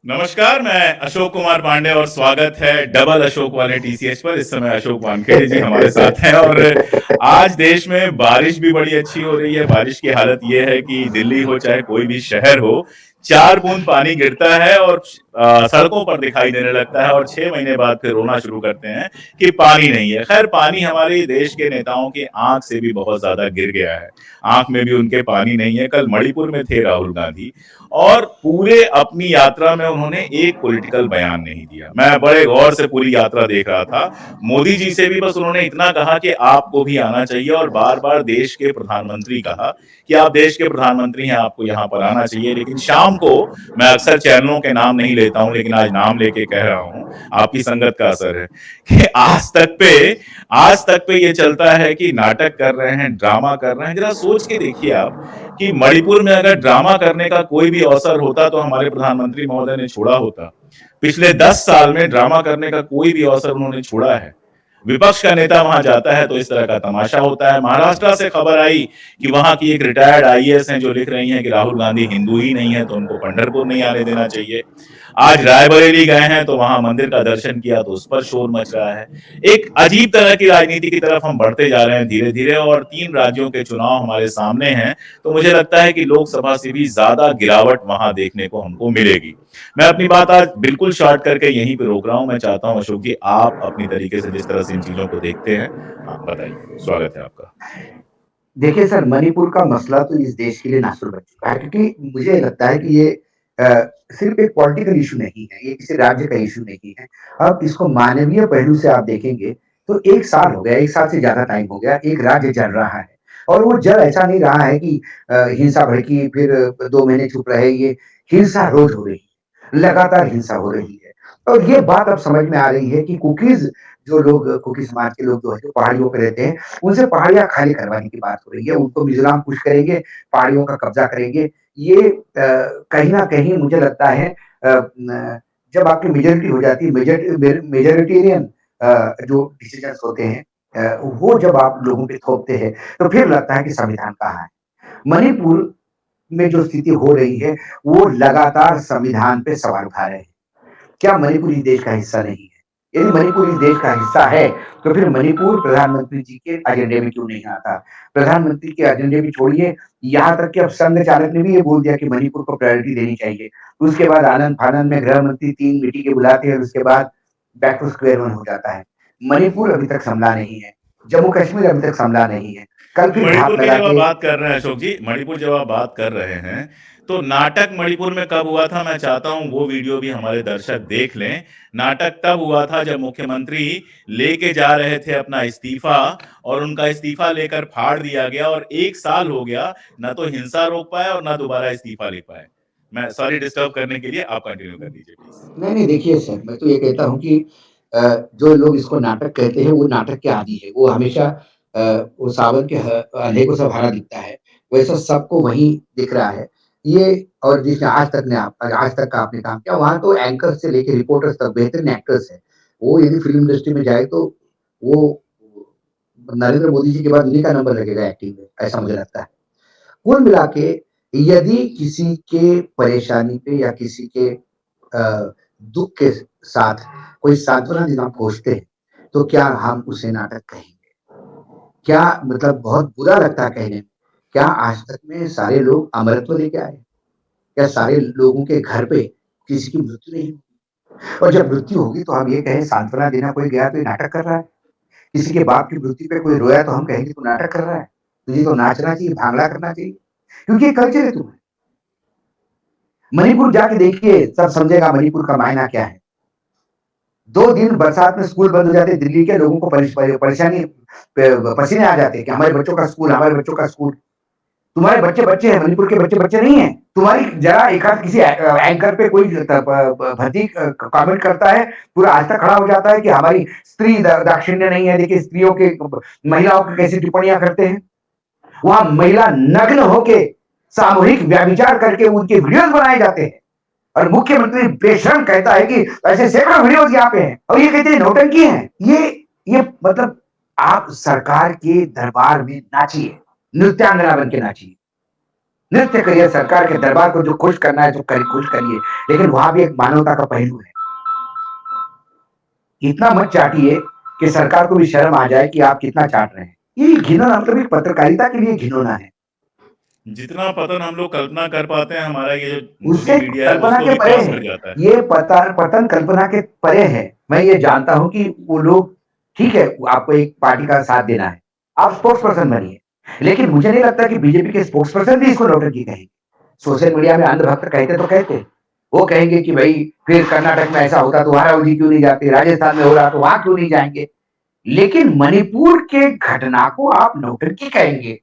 नमस्कार, मैं अशोक कुमार पांडे और स्वागत है डबल अशोक वाले टीसीएच पर। इस समय अशोक वानखेड़े जी हमारे साथ हैं और आज देश में बारिश भी बड़ी अच्छी हो रही है। बारिश की हालत ये है कि दिल्ली हो चाहे कोई भी शहर हो, 4 बूंद पानी गिरता है और सड़कों पर दिखाई देने लगता है और 6 महीने बाद फिर रोना शुरू करते हैं कि पानी नहीं है। खैर, पानी हमारे देश के नेताओं की आंख से भी बहुत ज्यादा गिर गया है। आंख में भी उनके पानी नहीं है। कल मणिपुर में थे राहुल गांधी और पूरे अपनी यात्रा में उन्होंने एक पॉलिटिकल बयान नहीं दिया। मैं बड़े गौर से पूरी यात्रा देख रहा था। मोदी जी से भी बस उन्होंने इतना कहा कि आपको भी आना चाहिए और बार बार देश के प्रधानमंत्री कहा कि आप देश के प्रधानमंत्री हैं, आपको यहाँ पर आना चाहिए। लेकिन शाम को, मैं अक्सर चैनलों के नाम नहीं लेता हूं लेकिन आज नाम लेके कह रहा हूं, आपकी संगत का असर है कि आज तक पे ये चलता है कि नाटक कर रहे हैं, ड्रामा कर रहे हैं। जरा सोच के देखिए आप कि मणिपुर में अगर ड्रामा करने का कोई भी अवसर होता तो हमारे प्रधानमंत्री महोदय ने छोड़ा होता। पिछले 10 साल में ड्रामा करने का कोई भी अवसर उन्होंने छोड़ा है। विपक्ष का नेता वहां जाता है तो इस तरह का तमाशा होता है। महाराष्ट्र से खबर आई कि वहां की एक रिटायर्ड आईएएस हैं जो लिख रही हैं कि राहुल गांधी हिंदू ही नहीं है तो उनको पंढरपुर नहीं आने देना चाहिए। आज रायबरेली गए हैं तो वहां मंदिर का दर्शन किया तो उस पर शोर मच रहा है। एक अजीब तरह की राजनीति की तरफ हम बढ़ते जा रहे हैं धीरे धीरे और 3 राज्यों के चुनाव हमारे सामने हैं। तो मुझे लगता है कि लोकसभा से भी ज्यादा गिरावट वहां देखने को हमको मिलेगी। मैं अपनी बात आज बिल्कुल शॉर्ट करके यहीं पे रोक रहा हूं। मैं चाहता हूं अशोक जी, आप अपनी तरीके से जिस तरह से इन चीजों को देखते हैं, हाँ बताइए, स्वागत है आपका। देखिए सर, मणिपुर का मसला तो इस देश के लिए नासुर बन चुका है, क्योंकि मुझे लगता है कि ये सिर्फ एक पॉलिटिकल इशू नहीं है, ये किसी राज्य का इशू नहीं है। अब इसको मानवीय पहलू से आप देखेंगे तो 1 साल हो गया, 1 साल से ज़्यादा टाइम हो गया, एक राज्य जल रहा है। और वो जल ऐसा नहीं रहा है कि हिंसा भड़की, फिर 2 महीने चुप रहे, ये हिंसा रोज़ हो रही है, लगातार हिंसा हो रही है। और ये बात अब समझ में आ रही है कि कुकी समाज के लोग जो है, जो पहाड़ियों पे रहते हैं, उनसे पहाड़ियाँ खाली करवाने की बात हो रही है। उनको मिज़ोरम पुश करेंगे, पहाड़ियों का कब्ज़ा करेंगे। ये कहीं न कहीं मुझे लगता है न जब आपकी मेजॉरिटी हो जाती है, मेजॉरिटेरियन जो डिसीज़न्स होते हैं, वो जब आप लोगों पे थोपते हैं, तो फिर लगता है कि संविधान कहाँ है? मणिपुर में जो स्थिति हो रही है, वो लगातार संविधान पे सवाल उठा रहे हैं। क्या मणिपुर इस देश का हिस्सा नहीं है? यदि मणिपुर इस देश का हिस्सा है, तो फिर मणिपुर प्रधानमंत्री जी के एजेंडे में क्यों नहीं आता? प्रधानमंत्री के एजेंडे में छोड़िए, यहाँ तक कि अब संघ चालक ने भी ये बोल दिया कि मणिपुर को प्रायोरिटी देनी चाहिए। उसके बाद आनन-फानन में गृह मंत्री 3 मीटिंगें बुलाते हैं और उसके बाद बैक टू स्क्वायर वन हो जाता है। मणिपुर अभी तक संभला नहीं है, जम्मू-कश्मीर अभी तक संभला नहीं है। कल फिर घात मणिपुर की लगा जब आप के बात कर रहे हैं अशोक जी, मणिपुर जब आप बात कर रहे हैं, तो नाटक मणिपुर में कब हुआ था? मैं चाहता हूं वो वीडियो भी हमारे दर्शक देख लें। नाटक तब हुआ था जब मुख्यमंत्री लेके जा रहे थे अपना इस्तीफा और उनका इस्तीफा लेकर फाड़ दिया गया और 1 साल हो गया, ना तो हिंसा रोक पाए और ना दोबारा इस्तीफा ले पाए। मैं सॉरी डिस्टर्ब करने के लिए, आप कंटिन्यू कर दीजिए प्लीज। नहीं, देखिए सर, मैं तो ये कहता हूँ कि जो लोग इसको नाटक कहते हैं, वो नाटक के आदी है। वो हमेशा वो सावन के अंधे को सहारा दिखता है, वैसा सबको वही दिख रहा है। ये और जिसने आज तक का आपने काम किया, वहाँ तो एंकर से लेके रिपोर्टर्स तक बेहतरीन एक्टर्स हैं। वो यदि फ़िल्म इंडस्ट्री में जाए तो वो नरेंद्र मोदी जी के बाद उन्हीं का नंबर लगेगा एक्टिंग में, ऐसा मुझे लगता है। कुल मिला के यदि किसी के परेशानी पे या किसी के दुःख के साथ कोई सांत्वना देना खोजते हैं, तो क्या हम उसे नाटक कहेंगे? क्या मतलब बहुत बुरा लगता है कहने में। क्या आज तक में सारे लोग अमरत्व लेके आए? क्या सारे लोगों के घर पे किसी की मृत्यु नहीं हुई? और जब मृत्यु होगी तो हम ये कहें सांत्वना देना कोई गया तो ये नाटक कर रहा है। किसी के बाप की मृत्यु पे कोई रोया तो हम कहेंगे तू नाटक कर रहा है। तुझे तो नाचना चाहिए, भांगड़ा करना चाहिए। क्योंकि ये कल्चर है तुम्हें। मणिपुर जाके देखिए, सब समझेगा मणिपुर का मायना क्या है। 2 दिन बरसात में स्कूल बंद हो जाते, दिल्ली के लोगों को परेशानी पसीने आ जाते कि हमारे बच्चों का स्कूल, हमारे बच्चों का स्कूल। तुम्हारे बच्चे हैं, मणिपुर के बच्चे नहीं हैं। तुम्हारी जरा एक आध किसी एंकर पे कोई भर्ती कमेंट करता है, पूरा आज तक खड़ा हो जाता है कि हमारी स्त्री दाक्षिण्य नहीं है। देखिए स्त्रियों के, महिलाओं की कैसी टिप्पणियां करते हैं। वहां महिला नग्न होके सामूहिक व्यभिचार करके उनके वीडियोस बनाए जाते हैं और मुख्यमंत्री बेशर्म कहता है कि ऐसे सैकड़ों वीडियोस यहाँ पे हैं और ये कहते हैं नौटंकी है। ये मतलब आप सरकार के दरबार में नाचिए, नृत्यांगना बन के नाचिए। नृत्य करिए, सरकार के दरबार को जो खुश करना है, जो खुश करिए, लेकिन वहां भी एक मानवता का पहलू है। इतना मत चाटिए कि सरकार को भी शर्म आ जाए कि आप कितना चाट रहे हैं। ये घिनौना, मतलब एक पत्रकारिता के लिए घिनौना है। जितना पतन हम लोग कल्पना कर पाते हैं, हमारा ये जो मुनी उससे मीडिया है कल्पना उसको के भी परे पास है। कर जाता है। ये पतन कल्पना के परे है। मैं ये जानता हूं कि वो लोग, ठीक है, आपको एक पार्टी का साथ देना है, आप स्पोक्स पर्सन बनिए, लेकिन मुझे नहीं लगता कि बीजेपी के स्पोक्स पर्सन भी इसको नौटंकी कहेंगे। सोशल मीडिया में अंधभक्त कहते तो कहते, वो कहेंगे कि भाई फिर कर्नाटक में ऐसा होता तो वहां राहुल जी क्यों नहीं जाते, राजस्थान में हो रहा तो वहां क्यों नहीं जाएंगे। लेकिन मणिपुर के घटना को आप नौटंकी कहेंगे,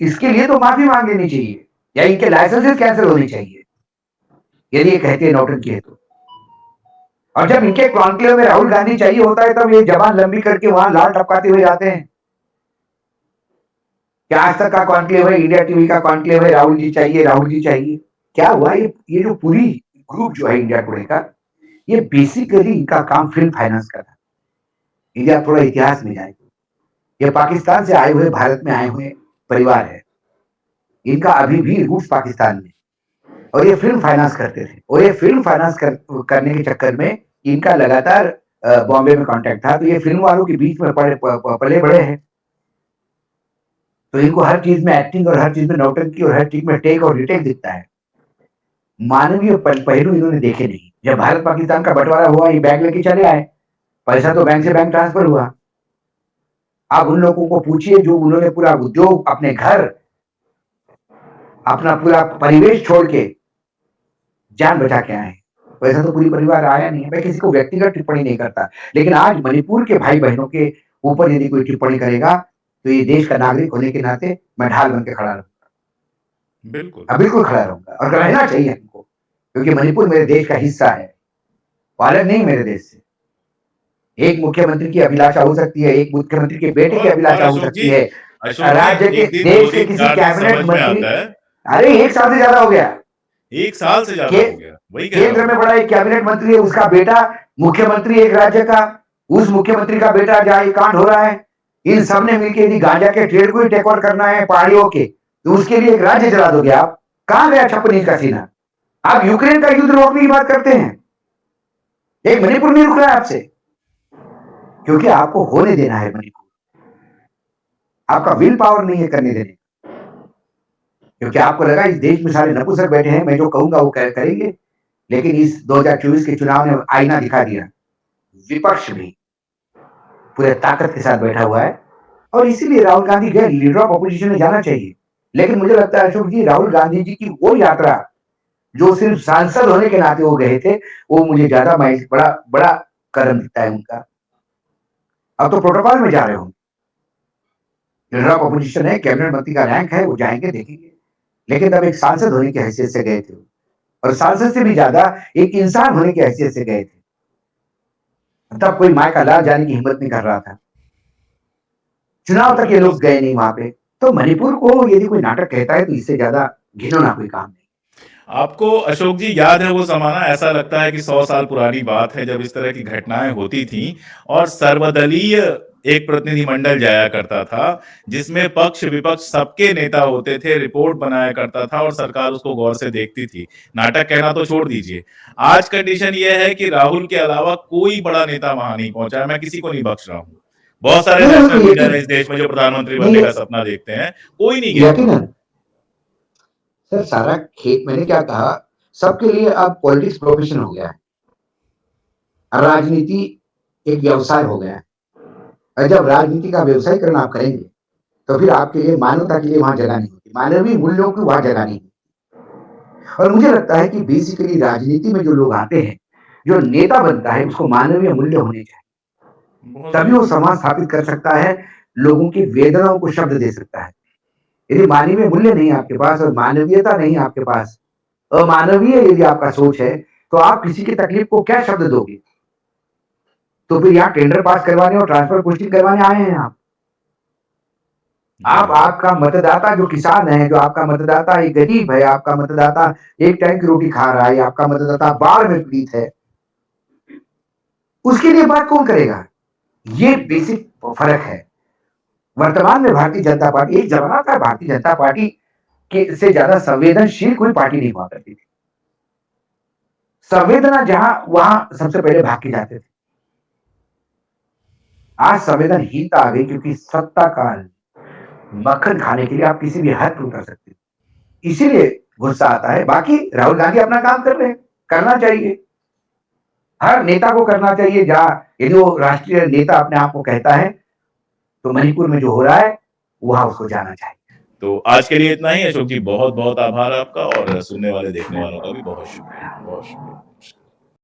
इसके लिए तो माफी मांग लेनी चाहिए, या इनके लाइसेंसेस कैंसिल होनी चाहिए यदि ये कहते हैं नौटंकी है तो। और जब इनके कॉन्क्लेव में राहुल गांधी चाहिए होता है तब ये जबान लंबी करके वहां लाल टपकाते हुए जाते हैं। क्या आज तक का कॉन्क्लेव है, इंडिया टीवी का कॉन्क्लेव है, राहुल जी चाहिए, राहुल जी चाहिए। क्या हुआ, ये जो पूरी ग्रुप जो है इंडिया टुडे का, ये बेसिकली इनका काम फिल्म फाइनेंस का था। इंडिया थोड़ा इतिहास में जाए, ये पाकिस्तान से आए हुए, भारत में आए हुए परिवार है। इनका अभी भी रूट्स पाकिस्तान में, और ये फिल्म फाइनेंस करते थे, और ये फिल्म फाइनेंस करने के चक्कर में इनका लगातार बॉम्बे में कांटेक्ट था, तो ये फिल्म वालों के बीच में पले बड़े हैं। तो इनको हर चीज में एक्टिंग और हर चीज में नौटंकी और हर चीज में टेक और रिटेक दिखता है। मानवीय पहलू इन्होंने देखे नहीं। जब भारत पाकिस्तान का बंटवारा हुआ, ये बैग लेके चले आए, पैसा तो बैंक से बैंक ट्रांसफर हुआ। आप उन लोगों को पूछिए जो उन्होंने पूरा उद्योग, अपने घर, अपना पूरा परिवेश छोड़ के जान बचा के आए। वैसा तो पूरी परिवार आया नहीं है। मैं किसी को व्यक्तिगत टिप्पणी नहीं करता, लेकिन आज मणिपुर के भाई बहनों के ऊपर यदि कोई टिप्पणी करेगा तो ये देश का नागरिक होने के नाते मैं ढाल बन के खड़ा रहूंगा। बिल्कुल। बिल्कुल खड़ा रहूंगा, और रहना चाहिए हमको, क्योंकि मणिपुर मेरे देश का हिस्सा है, अलग नहीं मेरे देश से। एक मुख्यमंत्री की अभिलाषा हो सकती है, एक मुख्यमंत्री के बेटे की और अभिलाषा हो अशोक सकती जी, है, राज्य के, एक दिन, दो देश के दिन, किसी 4 दिन कैबिनेट समझ में मंत्री। आता है। अरे 1 साल से ज्यादा हो गया। 1 साल से ज़्यादा हो गया, वही कह रहा केंद्र में हूँ। बड़ा एक कैबिनेट मंत्री है, उसका बेटा मुख्यमंत्री एक राज्य का, उस मुख्यमंत्री का बेटा जहां ये कांड हो रहा है, इन सब ने मिलकर यदि गांजा के ट्रेड को ही टेक ओवर करना है पहाड़ियों के, तो उसके लिए एक राज्य जला दोगे आप। कहां गया 56 इंच का सीना? आप यूक्रेन का युद्ध रोकने की बात करते हैं, एक मणिपुर नहीं रुक रहा है आपसे, क्योंकि आपको होने देना है मणिपुर। आपका विल पावर नहीं है करने देने, क्योंकि आपको लगा इस देश में सारे नपुंसक बैठे हैं, मैं जो कहूंगा वो करेंगे। लेकिन इस 2024 के चुनाव ने आईना दिखा दिया, विपक्ष भी पूरे ताकत के साथ बैठा हुआ है, और इसीलिए राहुल गांधी गए, लीडर ऑफ अपोजिशन में जाना चाहिए। लेकिन मुझे लगता है अशोक जी, राहुल गांधी जी की वो यात्रा जो सिर्फ सांसद होने के नाते वो गए थे, वो मुझे ज्यादा बड़ा बड़ा कदम दिखता है उनका। अब तो प्रोटोकॉल में जा रहे होंगे, लीडर ऑफ अपोजिशन है, कैबिनेट मंत्री का रैंक है, वो जाएंगे देखेंगे। लेकिन तब एक सांसद होने की हैसियत से गए थे, और सांसद से भी ज्यादा एक इंसान होने की हैसियत से गए थे। तब कोई माय का लाल जाने की हिम्मत नहीं कर रहा था, चुनाव तक ये लोग गए नहीं वहां पे। तो मणिपुर को यदि कोई नाटक कहता है तो इससे ज्यादा घिनौना कोई काम नहीं। आपको अशोक जी याद है वो ज़माना? ऐसा लगता है कि 100 साल पुरानी बात है, जब इस तरह की घटनाएं होती थीं और सर्वदलीय एक प्रतिनिधिमंडल जाया करता था, जिसमें पक्ष विपक्ष सबके नेता होते थे, रिपोर्ट बनाया करता था और सरकार उसको गौर से देखती थी। नाटक कहना तो छोड़ दीजिए। आज कंडीशन ये है कि राहुल के अलावा कोई बड़ा नेता वहां नहीं पहुंचा है। मैं किसी को नहीं बख्श रहा हूं। बहुत सारे नेशनल लीडर हैं इस देश में जो प्रधानमंत्री बनने का सपना देखते हैं, कोई नहीं गया। यकीनन सर, सारा खेत, मैंने क्या कहा, सबके लिए अब पॉलिटिक्स प्रोफेशन हो गया है, राजनीति एक व्यवसाय हो गया है। और जब राजनीति का व्यवसाय करना आप करेंगे तो फिर आपके लिए मानवता के लिए वहां जगह नहीं होती, मानवीय मूल्यों की वहां जगह नहीं होती। और मुझे लगता है कि बेसिकली राजनीति में जो लोग आते हैं, जो नेता बनता है, उसको मानवीय मूल्य होने चाहिए, तभी वो समाज स्थापित कर सकता है, लोगों की वेदनाओं को शब्द दे सकता है। यदि मानवीय मूल्य नहीं आपके पास और मानवीयता नहीं आपके पास, अमानवीय यदि आपका सोच है, तो आप किसी की तकलीफ को क्या शब्द दोगे? तो फिर यहाँ टेंडर पास करवाने और ट्रांसफर पोस्टिंग करवाने आए हैं आप आपका मतदाता जो किसान है, जो आपका मतदाता एक गरीब है, आपका मतदाता एक टाइम की रोटी खा रहा है, आपका मतदाता बाढ़ में पीड़ित है, उसके लिए बात कौन करेगा? ये बेसिक फर्क है। वर्तमान में भारतीय जनता पार्टी, एक जमाना था भारतीय जनता पार्टी के से ज़्यादा संवेदनशील कोई पार्टी नहीं हुआ करती थी। संवेदना जहाँ वहाँ सबसे पहले भाग के जाते थे। आज संवेदनहीनता आ गई क्योंकि सत्ता का मक्खन खाने के लिए आप किसी भी हद पे उतर सकते हो। इसीलिए गुस्सा आता है। बाकी राहुल गांधी अपना काम कर रहे हैं, करना चाहिए। हर नेता को करना चाहिए। जहाँ यदि वो राष्ट्रीय नेता अपने आप को कहता है, तो मणिपुर में जो हो रहा है, वहाँ उसको जाना चाहिए। तो आज के लिए इतना ही अशोक जी, बहुत-बहुत आभार आपका और सुनने वाले, देखने वालों का भी बहुत शुक्रिया। बहुत शुक्रिया।